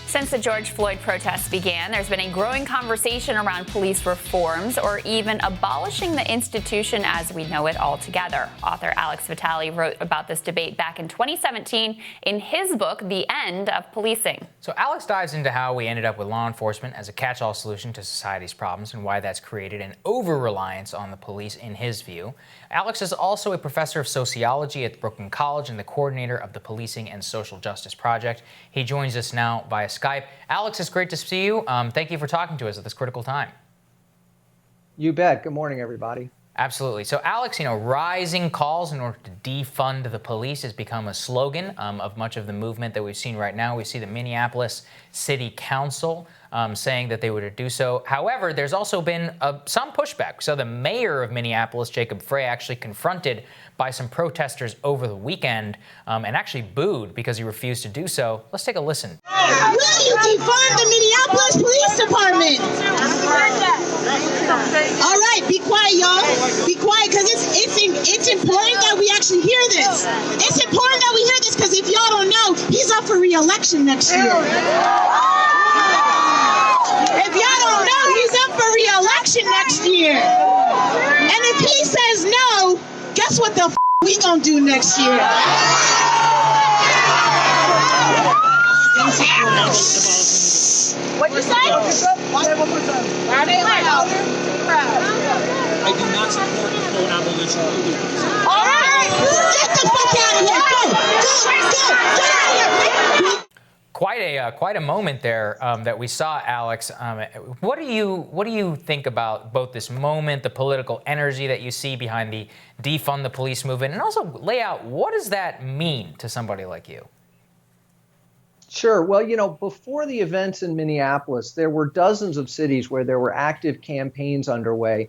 Since the George Floyd protests began, there's been a growing conversation around police reforms or even abolishing the institution as we know it altogether. Author Alex Vitale wrote about this debate back in 2017 in his book, The End of Policing. So Alex dives into how we ended up with law enforcement as a catch-all solution to society's problems and why that's created an over-reliance on the police in his view. Alex is also a professor of sociology at Brooklyn College and the coordinator of the Policing and Social Justice Project. He joins us now via Skype. Alex, it's great to see you. Thank you for talking to us at this critical time. You bet. Good morning, everybody. Absolutely. So, Alex, rising calls in order to defund the police has become a slogan of much of the movement that we've seen right now. We see the Minneapolis City Council saying that they would do so. However, there's also been some pushback. So the mayor of Minneapolis, Jacob Frey, actually confronted by some protesters over the weekend and actually booed because he refused to do so. Let's take a listen. Will you defund the Minneapolis Police Department? All right, be quiet, y'all. Be quiet, because it's important that we actually hear this. It's important that we hear this, because if y'all don't know, he's up for re-election next year. If y'all don't know, he's up for re-election next year. And if he says no, guess what the we gonna do next year? What'd you say? One more time. I do not support the full abolition of the police. All right, get the fuck out of here! Go! Get out of here! Quite a moment there that we saw, Alex. What do you think about both this moment, the political energy that you see behind the defund the police movement, and also lay out what does that mean to somebody like you? Sure. Well, before the events in Minneapolis, there were dozens of cities where there were active campaigns underway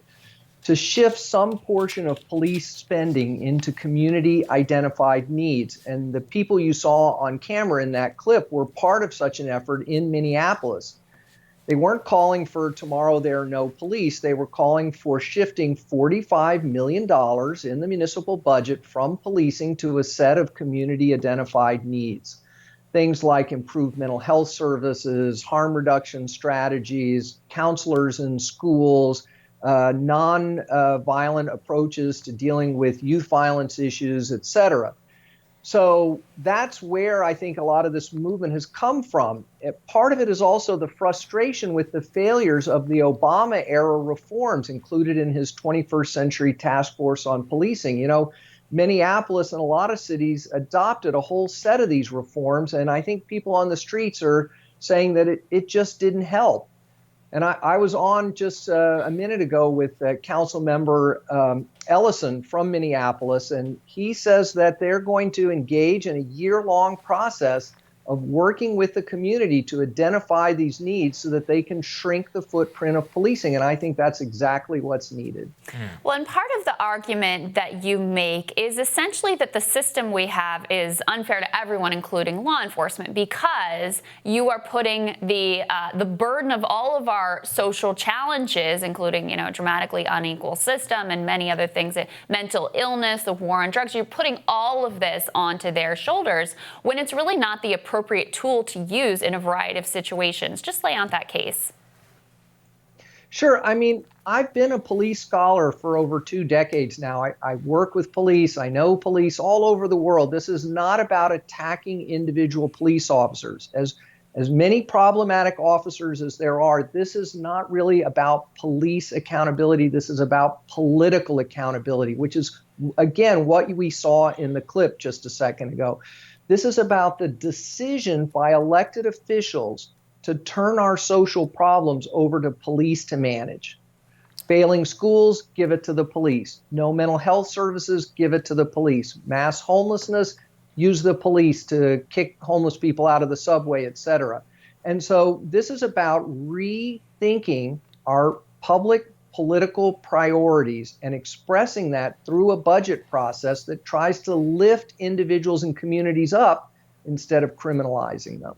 to shift some portion of police spending into community-identified needs. And the people you saw on camera in that clip were part of such an effort in Minneapolis. They weren't calling for tomorrow there are no police. They were calling for shifting $45 million in the municipal budget from policing to a set of community-identified needs. Things like improved mental health services, harm reduction strategies, counselors in schools, non-violent approaches to dealing with youth violence issues, et cetera. So that's where I think a lot of this movement has come from. Part of it is also the frustration with the failures of the Obama-era reforms included in his 21st Century Task Force on Policing. Minneapolis and a lot of cities adopted a whole set of these reforms, and I think people on the streets are saying that it just didn't help. And I was on just a minute ago with Council Member Ellison from Minneapolis, and he says that they're going to engage in a year-long process of working with the community to identify these needs so that they can shrink the footprint of policing. And I think that's exactly what's needed. Well, and part of the argument that you make is essentially that the system we have is unfair to everyone, including law enforcement, because you are putting the burden of all of our social challenges, including, dramatically unequal system and many other things, mental illness, the war on drugs, you're putting all of this onto their shoulders when it's really not the appropriate tool to use in a variety of situations. Just lay out that case. Sure. I've been a police scholar for over 2 decades now. I work with police. I know police all over the world. This is not about attacking individual police officers. As many problematic officers as there are, this is not really about police accountability. This is about political accountability, which is, again, what we saw in the clip just a second ago. This is about the decision by elected officials to turn our social problems over to police to manage. Failing schools, give it to the police. No mental health services, give it to the police. Mass homelessness, use the police to kick homeless people out of the subway, et cetera. And so this is about rethinking our public political priorities and expressing that through a budget process that tries to lift individuals and communities up instead of criminalizing them.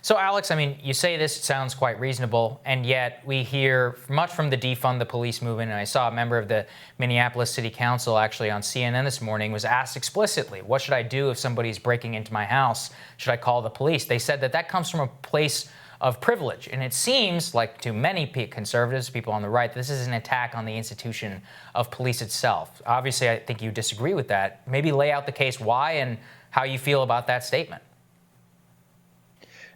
So, Alex, I mean, you say this sounds quite reasonable, and yet we hear much from the defund the police movement. And I saw a member of the Minneapolis City Council actually on CNN this morning was asked explicitly, what should I do if somebody's breaking into my house? Should I call the police? They said that that comes from a place of privilege. And it seems like to many conservatives, people on the right, this is an attack on the institution of police itself. Obviously, I think you disagree with that. Maybe lay out the case why and how you feel about that statement.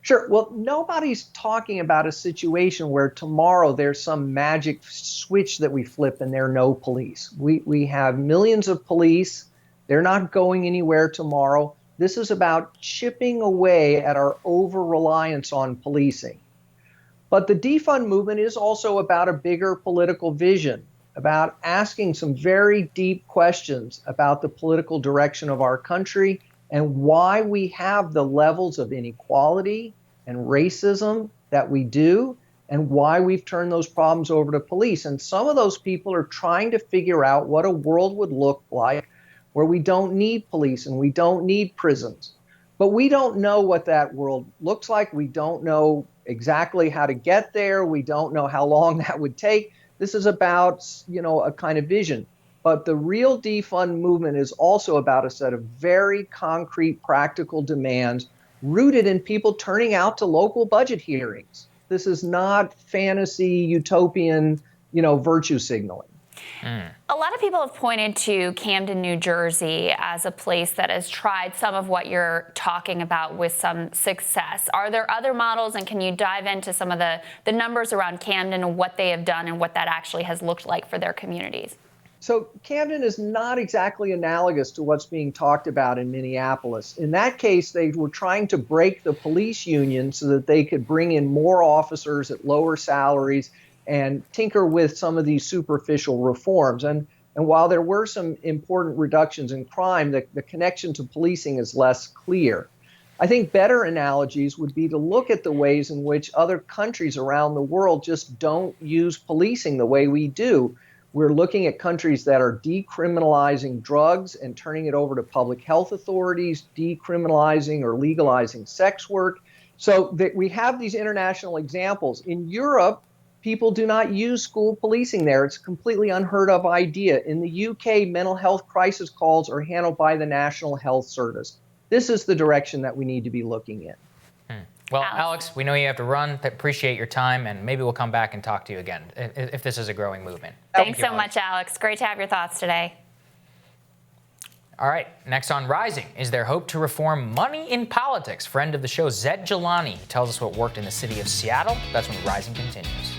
Sure. Well, nobody's talking about a situation where tomorrow there's some magic switch that we flip and there are no police. We have millions of police. They're not going anywhere tomorrow. This is about chipping away at our over-reliance on policing. But the defund movement is also about a bigger political vision, about asking some very deep questions about the political direction of our country and why we have the levels of inequality and racism that we do, and why we've turned those problems over to police. And some of those people are trying to figure out what a world would look like where we don't need police and we don't need prisons. But we don't know what that world looks like. We don't know exactly how to get there. We don't know how long that would take. This is about, a kind of vision. But the real defund movement is also about a set of very concrete, practical demands rooted in people turning out to local budget hearings. This is not fantasy, utopian, virtue signaling. A lot of people have pointed to Camden, New Jersey as a place that has tried some of what you're talking about with some success. Are there other models, and can you dive into some of the numbers around Camden and what they have done and what that actually has looked like for their communities? So Camden is not exactly analogous to what's being talked about in Minneapolis. In that case, they were trying to break the police union so that they could bring in more officers at lower salaries and tinker with some of these superficial reforms. And while there were some important reductions in crime, the connection to policing is less clear. I think better analogies would be to look at the ways in which other countries around the world just don't use policing the way we do. We're looking at countries that are decriminalizing drugs and turning it over to public health authorities, decriminalizing or legalizing sex work. So that we have these international examples. In Europe, people do not use school policing there. It's a completely unheard of idea. In the UK, mental health crisis calls are handled by the National Health Service. This is the direction that we need to be looking in. Well, Alex, we know you have to run. Appreciate your time, and maybe we'll come back and talk to you again if this is a growing movement. Thanks so much, Alex. Great to have your thoughts today. All right, next on Rising, is there hope to reform money in politics? Friend of the show, Zed Jelani, tells us what worked in the city of Seattle. That's when Rising continues.